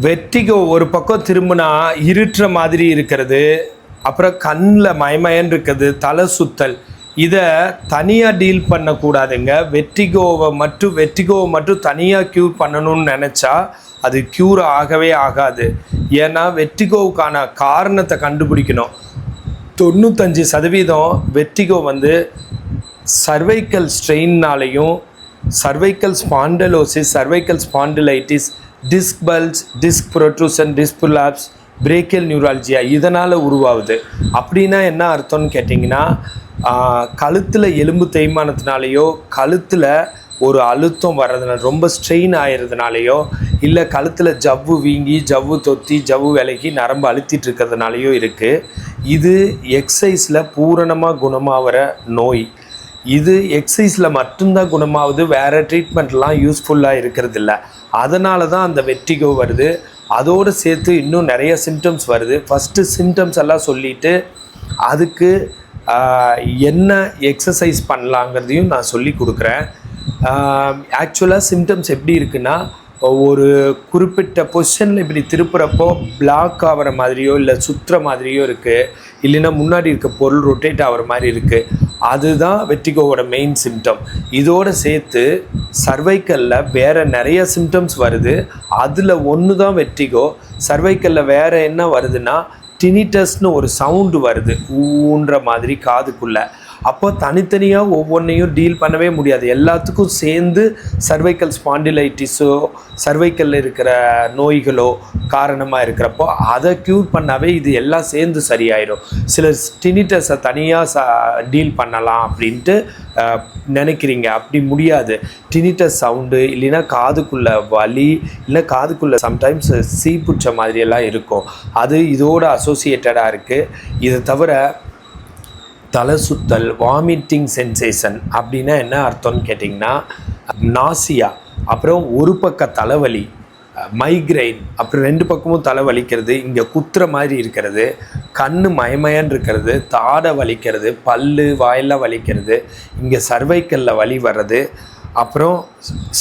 Vertigo ஒரு பக்கம் திரும்பினா இருட்டுற மாதிரி இருக்கிறது, அப்புறம் கண்ணில் மயமயன்னு இருக்கிறது, தலை சுத்தல். இதை தனியாக டீல் பண்ணக்கூடாதுங்க. வெர்டிகோவை மட்டும் தனியாக க்யூர் பண்ணணும்னு நினச்சா அது க்யூர் ஆகவே ஆகாது. ஏன்னா வெர்டிகோவுக்கான காரணத்தை கண்டுபிடிக்கணும். 95% வெர்டிகோ சர்வைக்கல் ஸ்ட்ரெயின்னாலையும், cervical spondylosis, cervical spondylitis, disc bulge, disc protrusion, disc prolapse, brachial neuralgia இதனால் உருவாகுது. அப்படின்னா என்ன அர்த்தம்னு கேட்டிங்கன்னா, கழுத்தில் எலும்பு தேய்மானத்தினாலேயோ, கழுத்தில் ஒரு அழுத்தம் வர்றதுனால, ரொம்ப ஸ்ட்ரெயின் ஆகிறதுனாலையோ, இல்லை கழுத்தில் ஜவ்வு வீங்கி, ஜவ்வு தொத்தி, ஜவ்வு விலகி நரம்பு அழுத்திட்டு இருக்கிறதுனாலையோ இருக்குது. இது எக்ஸசைஸில் பூரணமாக குணமாகிற நோய். இது எக்ஸசைஸில் மட்டும்தான் குணமாகுது, வேறு ட்ரீட்மெண்ட்லாம் யூஸ்ஃபுல்லாக இருக்கிறதில்ல. அதனால தான் அந்த வெர்டிகோ வருது. அதோடு சேர்த்து இன்னும் நிறைய சிம்டம்ஸ் வருது. ஃபஸ்ட்டு சிம்டம்ஸ் எல்லாம் சொல்லிவிட்டு அதுக்கு என்ன எக்ஸசைஸ் பண்ணலாங்கிறதையும் நான் சொல்லி கொடுக்குறேன். ஆக்சுவலாக சிம்டம்ஸ் எப்படி இருக்குன்னா, ஒரு குறிப்பிட்ட பொசிஷனில் இப்படி திருப்புறப்போ பிளாக் ஆகிற மாதிரியோ, இல்லை சுற்றுற மாதிரியோ இருக்குது, இல்லைன்னா முன்னாடி இருக்க பொருள் ரொட்டேட் ஆகிற மாதிரி இருக்குது. அதுதான் வெர்டிகோவோட மெயின் சிம்டம். இதோடு சேர்த்து சர்வைக்கலில் வேறு நிறைய சிம்டம்ஸ் வருது. அதில் ஒன்று தான் வெர்டிகோ. சர்வைக்கலில் வேறு என்ன வருதுன்னா, டினிட்டஸ்னு ஒரு சவுண்டு வருது, ஊன்ற மாதிரி காதுக்குள்ளே. அப்போ தனித்தனியாக ஒவ்வொன்றையும் டீல் பண்ணவே முடியாது. எல்லாத்துக்கும் சேர்ந்து சர்வைக்கல் ஸ்பாண்டிலைட்டிஸோ, சர்வைக்கலில் இருக்கிற நோய்களோ காரணமாக இருக்கிறப்போ அதை க்யூர் பண்ணாவே இது எல்லாம் சேர்ந்து சரியாயிடும். சில டினிட்டஸை தனியாக டீல் பண்ணலாம் அப்படின்ட்டு நினைக்கிறீங்க. அப்படி முடியாது. டினிட்டஸ் சவுண்டு, இல்லைன்னா காதுக்குள்ளே வலி, இல்லை காதுக்குள்ளே சம்டைம்ஸ் சீ பிடிச்ச மாதிரியெல்லாம் இருக்கும். அது இதோடு அசோசியேட்டடாக இருக்குது. இதை தவிர தலை சுத்தல், வாமிட்டிங் சென்சேஷன் அப்படின்னா என்ன அர்த்தம்னு கேட்டிங்கன்னா, நாசியா, அப்புறம் ஒரு பக்க தலைவலி, மைக்ரைன், அப்புறம் 2 பக்கமும் தலை வலிக்கிறது, இங்கே குத்துற மாதிரி இருக்கிறது, கண் மயமயன்னு இருக்கிறது, தாடை வலிக்கிறது, பல்லு வாயெல்லாம் வலிக்கிறது, இங்கே சர்வைக்கலில் வலி வர்றது, அப்புறம்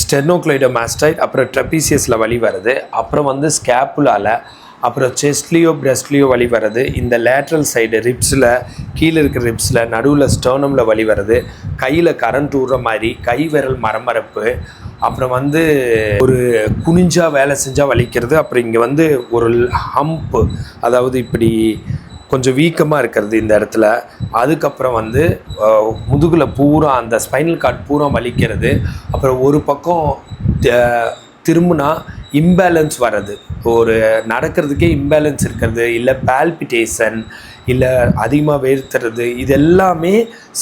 ஸ்டெர்னோக்ளைடோமாஸ்டைட், அப்புறம் ட்ரெபீசியஸில் வலி வர்றது, அப்புறம் ஸ்கேப்புலாவில், அப்புறம் செஸ்ட்லேயோ பிரஸ்ட்லேயோ வலி வர்றது, இந்த லேட்ரல் சைடு ரிப்ஸில், கீழே இருக்கிற ரிப்ஸில், நடுவில் ஸ்டர்னமில் வலி வர்றது, கையில் கரண்ட் ஊடுற மாதிரி, கை விரல் மரமரப்பு, அப்புறம் ஒரு குனிஞ்சாக வேலை செஞ்சால் வலிக்கிறது, அப்புறம் இங்கே ஒரு ஹம்ப்பு, அதாவது இப்படி கொஞ்சம் வீக்கமாக இருக்கிறது இந்த இடத்துல. அதுக்கப்புறம் முதுகில் பூரா அந்த ஸ்பைனல் கார்ட் பூரா வலிக்கிறது, அப்புறம் ஒரு பக்கம் திரும்பினா இம்பேலன்ஸ் வர்றது, ஒரு நடக்கிறதுக்கே இம்பேலன்ஸ் இருக்கிறது, இல்லை பால்பிட்டேஷன், இல்லை அதிகமாக வேர்த்துறது, இது எல்லாமே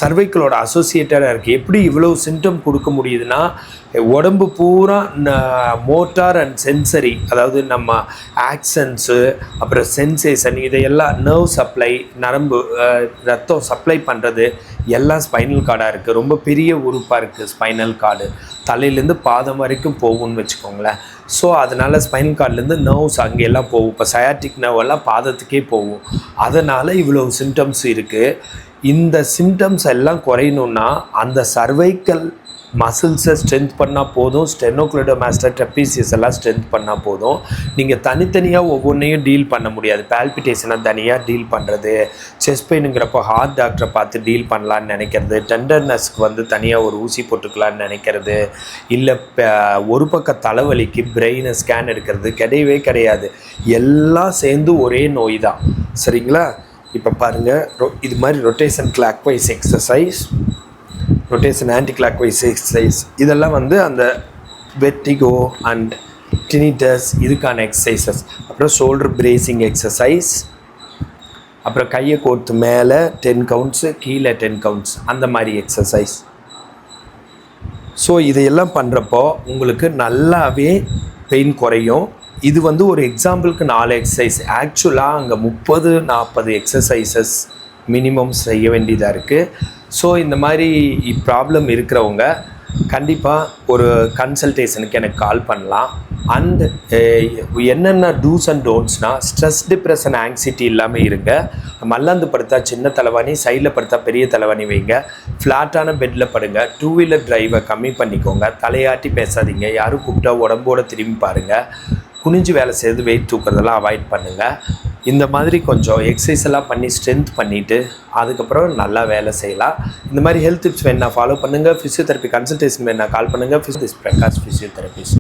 சர்வைக்கலோட அசோசியேட்டடாக இருக்குது. எப்படி இவ்வளோ சிம்டம் கொடுக்க முடியுதுன்னா, உடம்பு பூரா மோட்டார் அண்ட் சென்சரி, அதாவது நம்ம ஆக்சன்ஸு, அப்புறம் சென்சேஷன், இதையெல்லாம் நர்வ் சப்ளை, நரம்பு ரத்தம் சப்ளை பண்ணுறது எல்லாம் ஸ்பைனல் கார்டாக இருக்குது. ரொம்ப பெரிய உறுப்பாக இருக்குது ஸ்பைனல் கார்டு. தலையிலேருந்து பாதம் வரைக்கும் போகும்னு வச்சுக்கோங்களேன். ஸோ அதனால் ஸ்பைனல் கார்ட்லேருந்து நர்வ்ஸ் அங்கெல்லாம் போகும். இப்போ சயாட்டிக் நர்வ் எல்லாம் பாதத்துக்கே போகும். அதனால் இவ்வளோ சிம்டம்ஸ் இருக்குது. இந்த சிம்டம்ஸ் எல்லாம் குறையணுன்னா அந்த சர்வைக்கல் மசில்ஸை ஸ்ட்ரென்த் பண்ணால் போதும், ஸ்டெர்னோக்ளைடோமாஸ்டைட், ட்ரெபீசியஸ் எல்லாம் ஸ்ட்ரென்த் பண்ணால் போதும். நீங்கள் தனித்தனியாக ஒவ்வொன்றையும் டீல் பண்ண முடியாது. பால்பிட்டேஷனை தனியாக டீல் பண்ணுறது, செஸ்ட் பெயினுங்கிறப்போ ஹார்ட் டாக்டரை பார்த்து டீல் பண்ணலான்னு நினைக்கிறது, டெண்டர்னஸ்க்கு தனியாக ஒரு ஊசி போட்டுக்கலான்னு நினைக்கிறது, இல்லை ஒரு பக்க தலைவலிக்கு பிரெயினை ஸ்கேன் எடுக்கிறது கிடையவே கிடையாது. எல்லாம் சேர்ந்து ஒரே நோய் தான். சரிங்களா? இப்போ பாருங்கள், இது மாதிரி rotation clockwise exercise, rotation anti clockwise exercise, இதெல்லாம் அந்த வெர்டிகோ அண்ட் டினிட்டஸ் இதுக்கான எக்ஸசைசஸ். அப்புறம் ஷோல்டர் பிரேசிங் எக்ஸசைஸ், அப்புறம் கையை கோர்த்து மேலே 10 கவுண்ட்ஸு, கீழே 10 கவுண்ட்ஸ், அந்த மாதிரி எக்ஸசைஸ். ஸோ இதையெல்லாம் பண்ணுறப்போ உங்களுக்கு நல்லாவே பெயின் குறையும். இது ஒரு எக்ஸாம்பிளுக்கு 4 எக்ஸசைஸ். ஆக்சுவலாக அங்கே 30-40 எக்ஸசைசஸ் மினிமம் செய்ய வேண்டியதாக இருக்குது. ஸோ இந்த மாதிரி ப்ராப்ளம் இருக்கிறவங்க கண்டிப்பாக ஒரு கன்சல்டேஷனுக்கு எனக்கு கால் பண்ணலாம். அண்ட் என்னென்ன டூஸ் அண்ட் டோன்ட்ஸ்னால், ஸ்ட்ரெஸ், டிப்ரெஷன், ஆங்ஸைட்டி இல்லாமல் இருங்க. மல்லாந்து படுத்தா சின்ன தலைவாணி, சைடில் படுத்தா பெரிய தலைவாணி வைங்க. ஃப்ளாட்டான பெட்டில் படுங்க. 2 வீலர் டிரைவை கம்மி பண்ணிக்கோங்க. தலையாட்டி பேசாதீங்க. யாரும் கூப்பிட்டா உடம்போடு திரும்பி பாருங்கள். குனிஞ்சு வேலை செய்கிறது, வெயிட் தூக்குறதெல்லாம் அவாய்ட் பண்ணுங்கள். இந்த மாதிரி கொஞ்சம் எக்ஸசைஸ் எல்லாம் பண்ணி ஸ்ட்ரென்த் பண்ணிவிட்டு அதுக்கப்புறம் நல்லா வேலை செய்யலாம். இந்த மாதிரி ஹெல்த் டிப்ஸ் வேணா ஃபாலோ பண்ணுங்கள். ஃபிசியோதெரப்பி கன்சல்டேஷன் வேணா கால் பண்ணுங்கள். பிரகாஷ் ஃபிசியோதெரபிஸ்ட்.